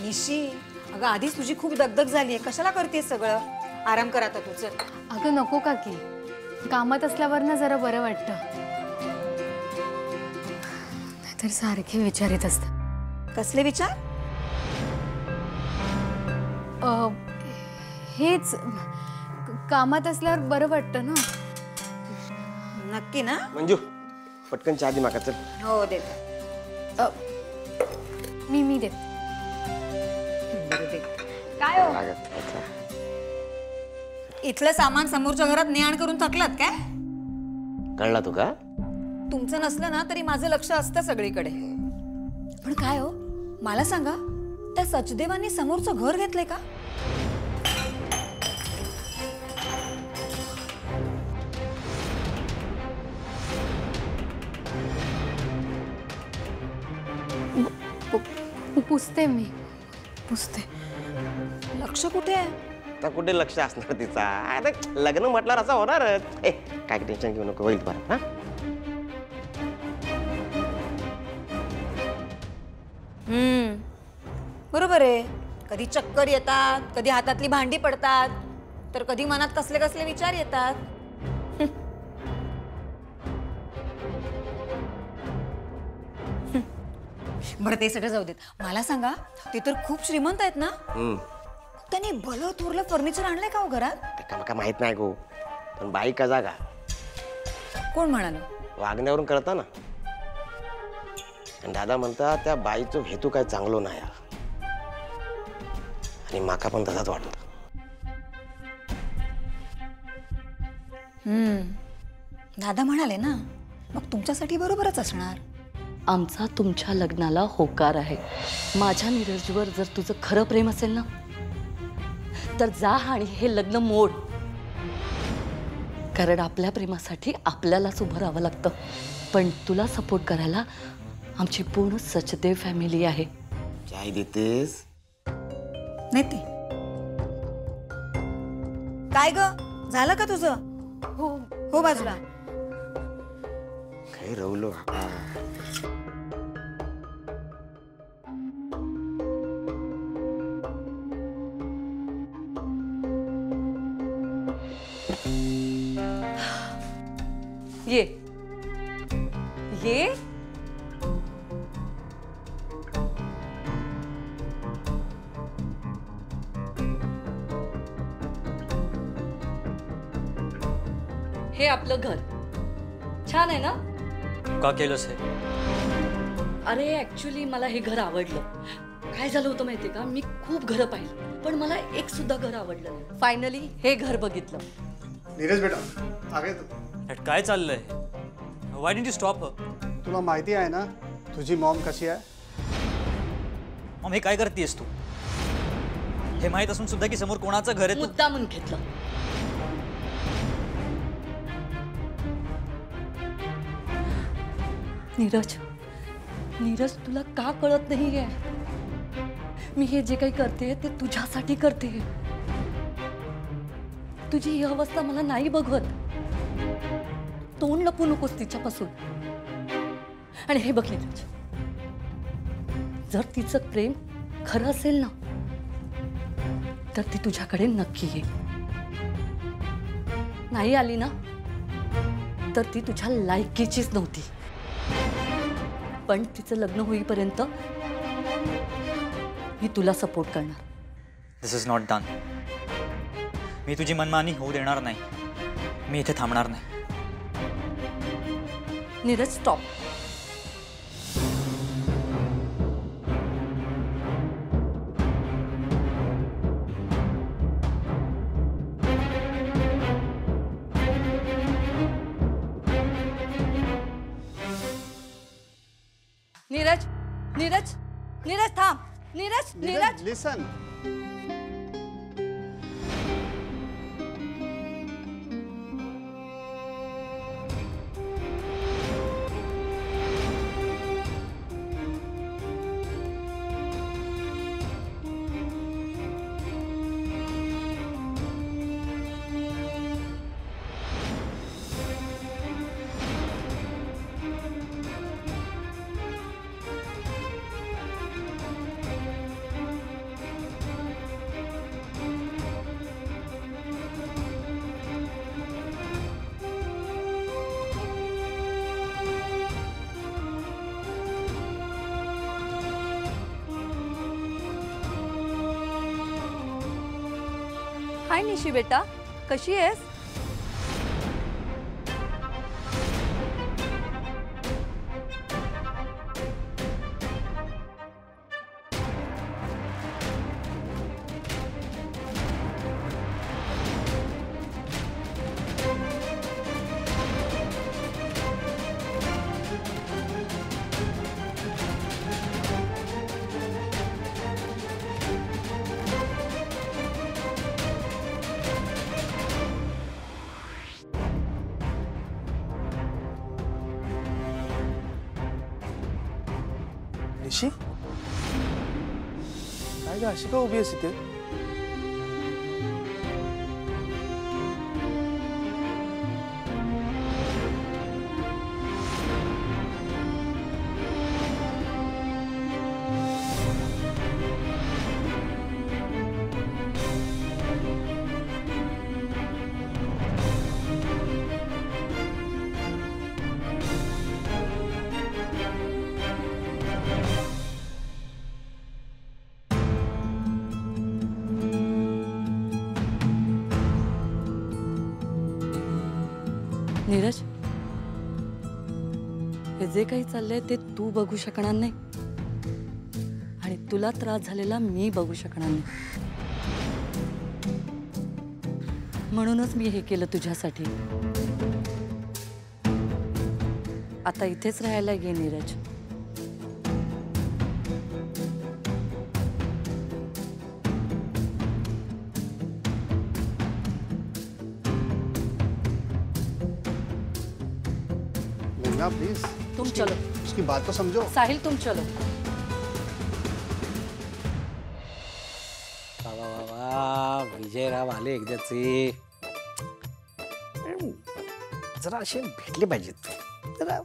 इशी, अगं आधीच तुझी खूप दगदग झालीये, कशाला करतेस सगळं? आराम कर आता तुझं. अगं नको काकी, कामात असल्यावर ना जरा बरं वाटतं, नाहीतर सारखे विचार येत असतात. कसले विचार? हेच कामात असल्यावर बरं वाटतं ना. नक्की ना? मंजू पटकन चहा दे माका चल. हो देते. मी देते. काय हो, इथलं सामान समोरच्या घरात ने-आण करून थकलात काय? कळला तू का? तुमचं नसलं ना तरी माझं लक्ष असतं सगळीकडे. पण काय हो, मला सांगा, त्या सचदेवांनी समोरचं घर घेतलंय का? पुसते. लक्ष कुठे आहे? तर कुठे लक्ष असणार तिचा? आता लग्न म्हटल्यावर असं होणारच. ए काय टेन्शन घेऊ नको, होईल बरं. हा बरोबर आहे. कधी चक्कर येतात, कधी हातातली भांडी पडतात, तर कधी मनात कसले कसले विचार येतात. बरं ते सगळं जाऊ देत. मला सांगा, ते तर खूप श्रीमंत आहेत ना? त्यांनी भलं थोरलं फर्निचर आणलंय का हो घरात? का माहित नाही गो, पण बाई का जागा कोण म्हणाल? वागण्यावरून कळता ना. दादा म्हणता त्या बाईचं हेतू काय चांगलो नाही, आणि माका पण तसाच वाटत. दादा म्हणाले ना, मग तुमच्यासाठी बरोबरच असणार. आमचा तुमच्या लग्नाला होकार आहे. माझ्या नीरजवर जर तुझं खरं प्रेम असेल ना, तर जा आणि हे लग्न मोड. कारण आपल्या प्रेमासाठी आपल्यालाच उभं राहावं लागतं. पण तुला सपोर्ट करायला आमची पूर्ण सचदेव फॅमिली आहे. चाय देतेस? नाही ते काय ग, झालं का तुझं? हो बाजूला. काय रवलो. ये हे आपलं घर छान आहे ना? का केलंस हे? अरे ऍक्च्युली मला हे घर आवडलं. काय झालं होतं माहितीये का, मी खूप घरं पाहिली पण मला एक सुद्धा घर आवडलं नाही. फायनली हे घर बघितलं. नीरज बेटा, आगे तू. काय चाललंय? व्हाय डिडंट यू स्टॉप हर? तुला माहिती आहे ना तुझी मॉम कशी आहे? मॉम हे काय करतेस तू? हे माहित असून सुद्धा की समोर कोणाचं घर आहे? मुद्दा म्हणून घेतलं. नीरज तुला का कळत नाहीये? मी हे जे काही करते ते तुझ्यासाठी करते. तुझी ही अवस्था मला नाही बघवत. तोंड लपू नकोस तिच्यापासून. आणि हे बघ नीरज, जर तिचं प्रेम खरं असेल ना, तर ती तुझ्याकडे नक्की येईल. नाही आली ना, तर ती तुझ्या लायकीचीच नव्हती. पण तिचं लग्न होईपर्यंत मी तुला सपोर्ट करणार. दिस इज नॉट डन. मी तुझी मनमानी होऊ देणार नाही. मी इथे थांबणार नाही. नीरज स्टॉप. नीरज नीरज नीरज थांब. नीरज लिसन. हाय निशी बेटा, कशी आहेस? निशी काय ग अशी का उभी आहेस इथे? नीरज, हे जे काही चाललंय ते तू बघू शकणार नाही आणि तुला त्रास झालेला मी बघू शकणार नाही. म्हणूनच मी हे केलं तुझ्यासाठी. आता इथेच राहायला गे नीरज. गंगा प्लीज, तुम चलो. उसकी बात तो समझो. साहिल तुम चलो. वा वा वा वा, विजयराव आले एकदाचे. जरा असे भेटले पाहिजेत, जरा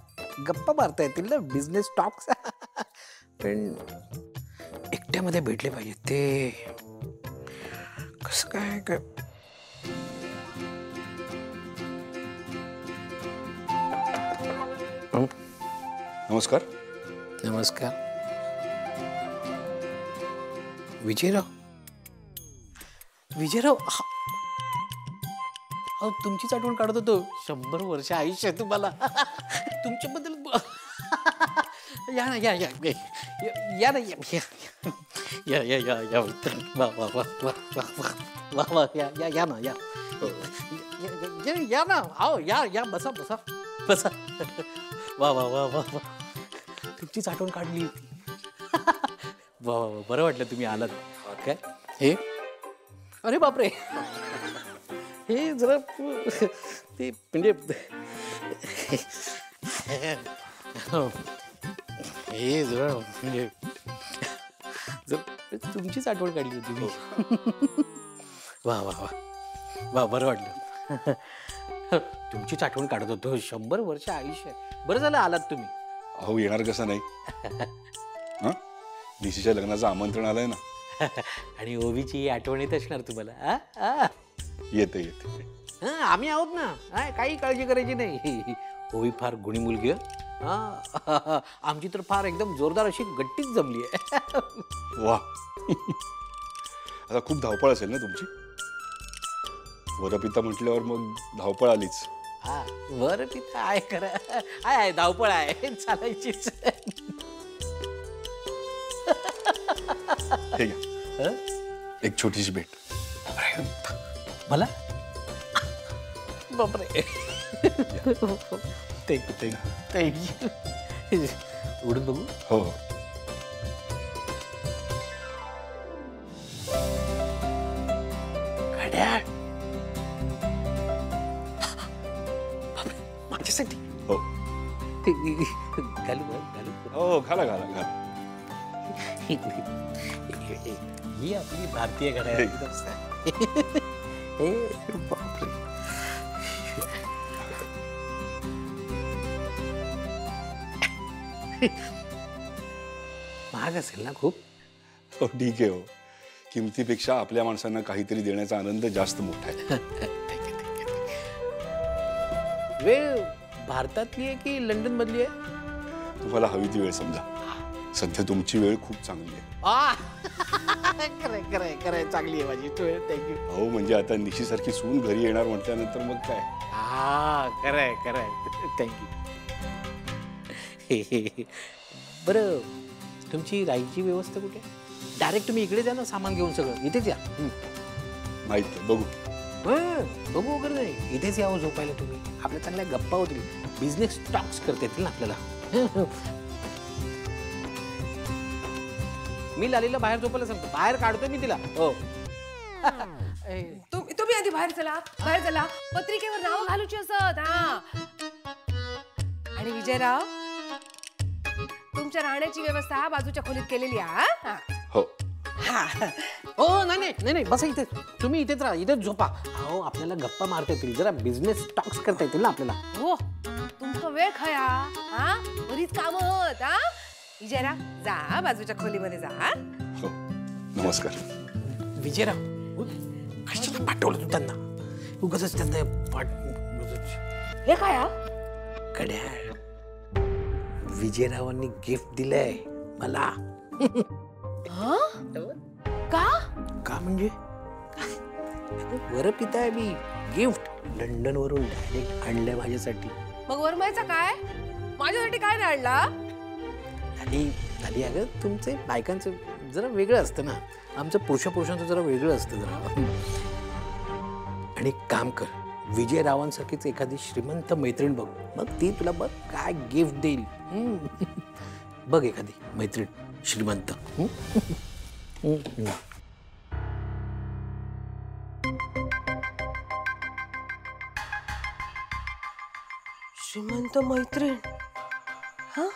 गप्पा मारता येतील ना, बिझनेस टॉक्स. पण एकट्यामध्ये भेटले पाहिजेत. ते कसं काय नमस्कार. नमस्कार. विजयराव, विजयराव, अहो तुमचीच आठवण काढत होतो. 100 वर्ष आयुष्य आहे तुम्हाला. तुमच्याबद्दल या ना, या या या ना, या या या या वा वा वा वा वा वा वा, या या या ना, या या ना, आओ या या, बसा बसा बसा. वा वा वा वा वा, तुमचीच आठवण काढली होती. वा वा वा, बरं वाटलं तुम्ही आलात. काय हे, अरे बापरे, हे जरा ते म्हणजे हे जरा म्हणजे तुमचीच आठवण काढली होती मी. वा वा वा वा, बरं वाटलं. तुमचीच आठवण काढत होतो. 100 वर्ष आयुष्य. बरं झालं आलात तुम्ही. अहो येणार कसं नाही. हां, निशीच्या लग्नाचं आमंत्रण आलंय ना. आणि ओवीची आठवण येत असणार तुम्हाला. येते येते. हां, आम्ही आहोत ना. काही काळजी करायची नाही. ओवी फार गुणी मुलगी आहे. आमची तर फार एकदम जोरदार अशी गट्टीच जमली आहे. वा, आता खूप धावपळ असेल ना तुमची. वरपिता म्हटल्यावर मग धावपळ आलीच. बरं तिथं आहे खरं. आहे धावपळ आहे, चालायचीच. हे घ्या, एक छोटीशी भेट. मला बापरे. Thank you thank you thank you. उडून बघू. हो हो. घड्याळ माझ्यासाठी. हो घालू घालू. हो, घाला घाला घाला. ही आपली भारतीय घड्याळ. बापरे. महाग असेल ना खूप. हो ठीक आहे. हो, किमतीपेक्षा आपल्या माणसांना काहीतरी देण्याचा आनंद जास्त मोठा आहे. वेळ भारतातली आहे की लंडन मधली आहे? तुम्हाला हवी ती वेळ समजा. सध्या तुमची वेळ खूप चांगली आहे. खरंय चांगली आहे माझी. थँक्यू. अहो म्हणजे आता निशीसारखी सून घरी येणार म्हटल्यानंतर मग काय. हा खरंय थँक्यू. बरं तुमची राहायची व्यवस्था कुठे? डायरेक्ट तुम्ही इकडे जा ना, सामान घेऊन सगळं इथेच या. माहित आहे, बघू. बघू वगैरे नाही, इथेच यावं झोपायला तुम्ही. आपल्या चांगल्या गप्पा होतील, बिझनेस स्टॉक्स करता येतील ना आपल्याला. मी लालीला बाहेर झोपायला सांगतो, बाहेर काढतोय मी तिला. हो तुम्ही आधी बाहेर चला. पत्रिकेवर नाव घालूची असत. हा आणि विजयराव, तुमच्या राहण्याची व्यवस्था बाजूच्या खोलीत केलेली आहे. हो हो नाही बसा इथे. तुम्ही इथेच राहा, इथेच झोपा. अहो आपल्याला गप्पा मारता येतील, जरा बिझनेस स्टॉक्स करता येतील ना आपल्याला. हो तुमचा वेळ खया. हा बरीच काम होत. हा विजयराव जा बाजूच्या खोलीमध्ये जा. हो नमस्कार. विजयराव कशाला पाठवलं तू त्यांना? उगाच त्यांना हे काय घड्याळ विजयरावांनी गिफ्ट दिलंय मला. का म्हणजे वर पिताय मी गिफ्ट लंडन वरून डायरेक्ट आणलंय माझ्यासाठी. मग वरमायचा काय? माझ्यासाठी काय नाही आणला? आधी अगं तुमचे बायकांचं जरा वेगळं असतं ना, आमचं पुरुषांचं जरा वेगळं असतं जरा. आणि काम कर, विजयरावांसारखीच एखादी श्रीमंत मैत्रीण बघ, मग ती तुला बघ काय गिफ्ट देईल. बघ एखादी मैत्रीण श्रीमंत. श्रीमंत मैत्रीण. हा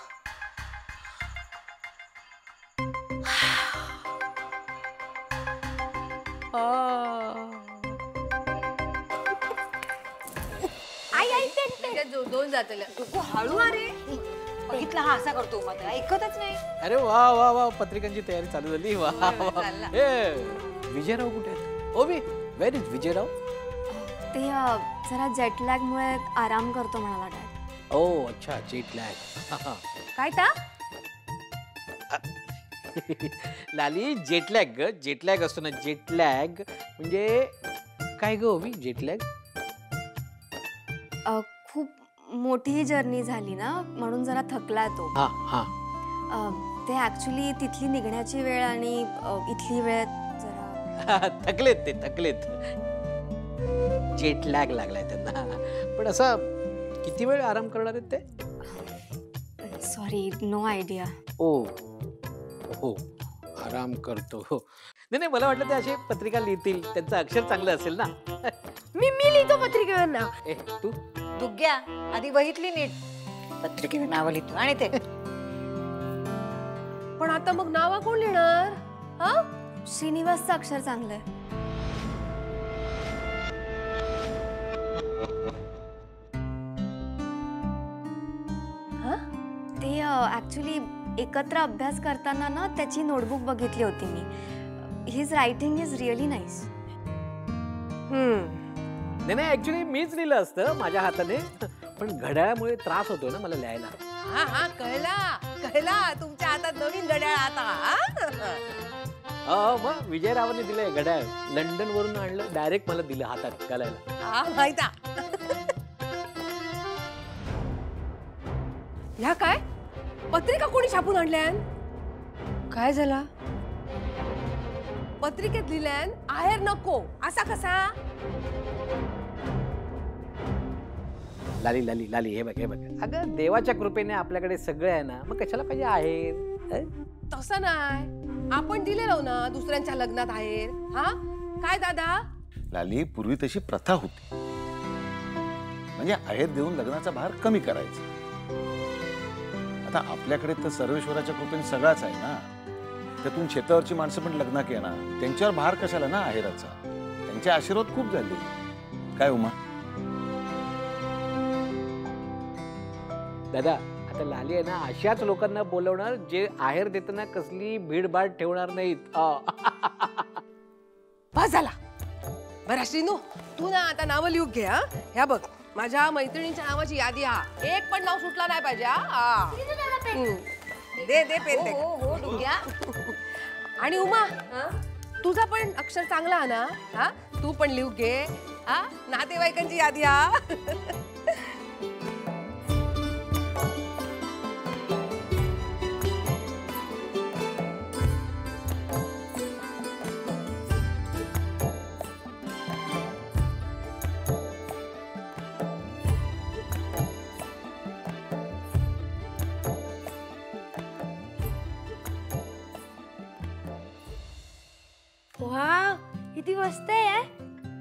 दोन जातल्या. तू हळू अरे. बघितला हा असा करतो मात्र ऐकतच नाही. अरे वा वा वा, पत्रिकांची तयारी चालू झाली. वा विजयराव कुठे आहेत? ओबी वेर इज विजयराव? ते जरा जेटलॅगमुळे आराम करतो म्हणाला डॅड. ओ अच्छा, जेटलॅग. काय ता? लाली जेटलॅग ग, जेटलॅग असतो ना, जेटलॅग म्हणजे काय ग ओबी जेटलॅग? खूप मोठी जर्नी झाली ना, म्हणून जरा थकला तो. ते ऍक्च्युली तिथली निघण्याची वेळ आणि इथली वेळ जरा थकलेत. जेट लॅग लागलाय त्यांना. पण असा किती वेळ आराम करणार आहेत ते? Sorry, no idea. ओ हो आराम करतो. हो नाही मला वाटलं ते असे पत्रिका लिहितील, त्यांचं अक्षर चांगलं असेल ना. मी लिहितो पत्रिकेवर नाव. तू दुग्ग्या आधी वहीतली नीट. पत्रिकेवर नाव लिहितो आणि ते. पण आता मग नावा कोण लिहिणार? हा श्रीनिवासचं अक्षर चांगलंय. ते ऍक्च्युली एकत्र अभ्यास करताना ना त्याची नोटबुक बघितली होती मी. His writing is really nice. नाही ऍक्च्युली मीच लिहिलं असतं माझ्या हाताने, पण घड्याळामुळे त्रास होतो ना मला लिहायला. हा कळला तुमच्या हातात नवीन घड्याळ आता. मग विजयरावांनी दिलंय घड्याळ, लंडन वरून आणलं, डायरेक्ट मला दिलं हातात घालायला. माहिता. ह्या काय पत्रिका कोणी छापून आणल्यान? काय झाला? पत्रिकेत लिहिल्यान आहेर नको, असा कसा? लाली हे बघ अगं देवाच्या कृपेने आपल्याकडे सगळं आहे ना, मग कशाला पाहिजे आहेर? तसं नाही, आपण दिलेलो ना दुसऱ्यांच्या लग्नात आहेर. हा काय दादा? लाली पूर्वी तशी प्रथा होती, म्हणजे आहेर देऊन लग्नाचा भार कमी करायचा. आता आपल्याकडे तर सर्वेश्वराच्या कृपेने सगळाच आहे ना, त्यातून शेतावरची माणसं पण लग्नाक येणार, त्यांच्यावर भार कशाला ना आहेराचा. त्यांचे आशीर्वाद खूप झाले. काय उमा? दादा आता लाली आहे ना अशाच लोकांना बोलवणार जे आहेर देताना कसली भीडभाड ठेवणार नाहीत. बस झाला. बरं श्रीनू, तू ना आता नावं लिहून घे. ह्या बघ माझ्या मैत्रिणींच्या नावाची यादी. एक पण नाव सुटला नाही पाहिजे. दे पेन दे. हो दुग्ग्या. आणि उमा तुझा पण अक्षर चांगला आहे ना? हा, तू पण लिहू घे. हा, नातेवाईकांची यादी. हा. वा, किती मस्त आहे.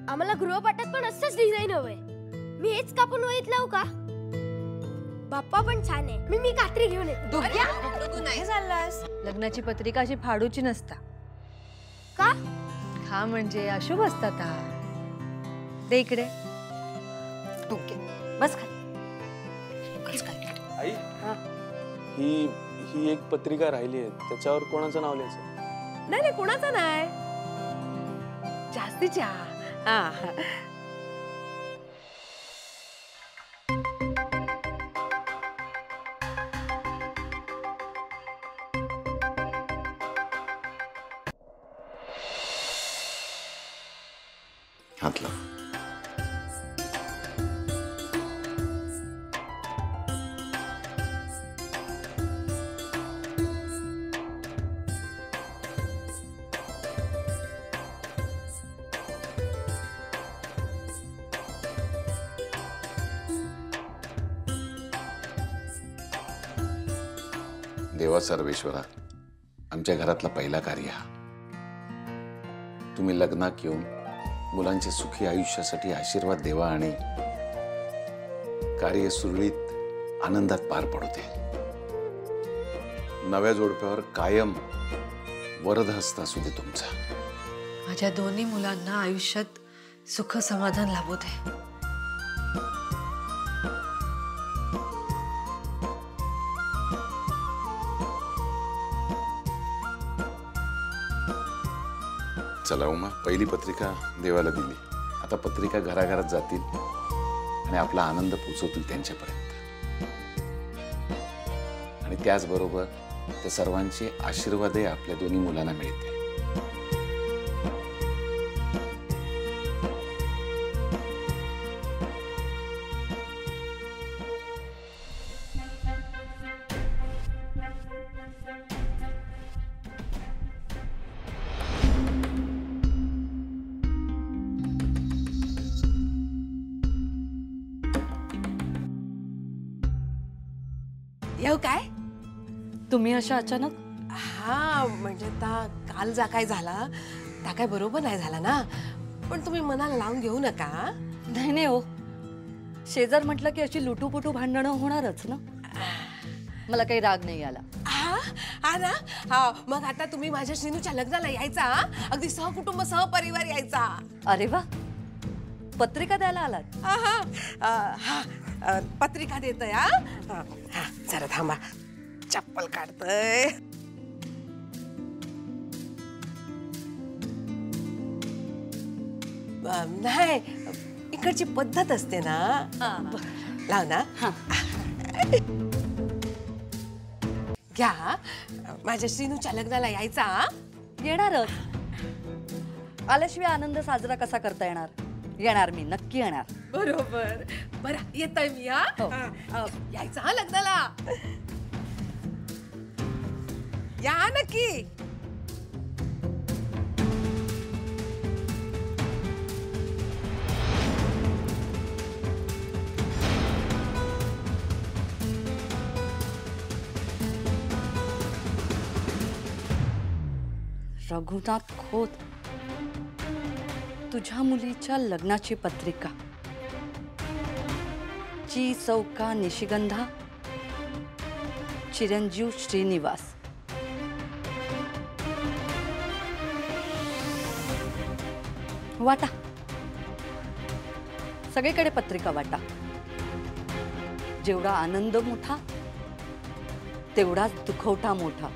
आम्हाला गृहपाठात पण असंच डिझाईन हवंय. मी हेच कापून वहीत लावू का? बाप्पा पण छान आहे. मी कात्री घेऊन येतो. तू नाही चाललास? लग्नाची पत्रिका अशी फाडूची नसता. का? हा म्हणजे अशुभ असतात. दे इकडे. ओके, बस खाली. आई ही एक पत्रिका राहिली आहे, त्याच्यावर कोणाचं नाव लिहायचं? नाही नाही, कोणाचं नाही. जास्तीच्या. हा. हात लाव. देवा सर्वेश्वरा, आमच्या घरातला पहिला कार्य हा. तुम्ही लग्नात येऊन मुलांच्या सुखी आयुष्यासाठी आशीर्वाद देवा आणि कार्य सुरळीत आनंदात पार पडते. नव्या जोडप्यावर कायम वरदहस्त असू दे तुमचा. माझ्या दोन्ही मुलांना आयुष्यात सुख समाधान लाभू दे. चला उमा, पहिली पत्रिका देवाला दिली. आता पत्रिका घराघरात जातील आणि आपला आनंद पोचवतील त्यांच्यापर्यंत. आणि त्याचबरोबर त्या सर्वांचे आशीर्वादही आपल्या दोन्ही मुलांना मिळतील. येऊ काय? तुम्ही अशा अचानक? हा, म्हणजे काल जा काय झाला त्या काय बरोबर नाही झाला ना, पण तुम्ही मनाला लावून घेऊ नका. नाही नाही हो, शेजार म्हटलं की अशी लुटूपुटू भांडणं होणारच ना. मला काही राग नाही आला. हा ना. हा, मग आता तुम्ही माझ्या श्रीनूच्या लग्नाला यायचा. अगदी सहकुटुंब सहपरिवार यायचा. अरे वा, पत्रिका द्यायला आलात? हा, पत्रिका देतोय. हा, जरा थांबा, चप्पल काढतोय. नाही, इकडची पद्धत असते ना. लाव ना. घ्या, माझ्या श्रीनूच्या लग्नाला यायचा. येणारच. आल्याशिवाय आनंद साजरा कसा करता येणार? येणार, मी नक्की येणार. बरोबर. बरं, येतोय मी. यायचं हा लग्नाला. या नक्की. रघुनाथ खोत, तुझ्या मुलीच्या लग्नाची पत्रिका. ची चौका निशिगंधा, चिरंजीव श्रीनिवास. वाटा, सगळीकडे पत्रिका वाटा. जेवढा आनंद मोठा तेवढाच दुखवटा मोठा.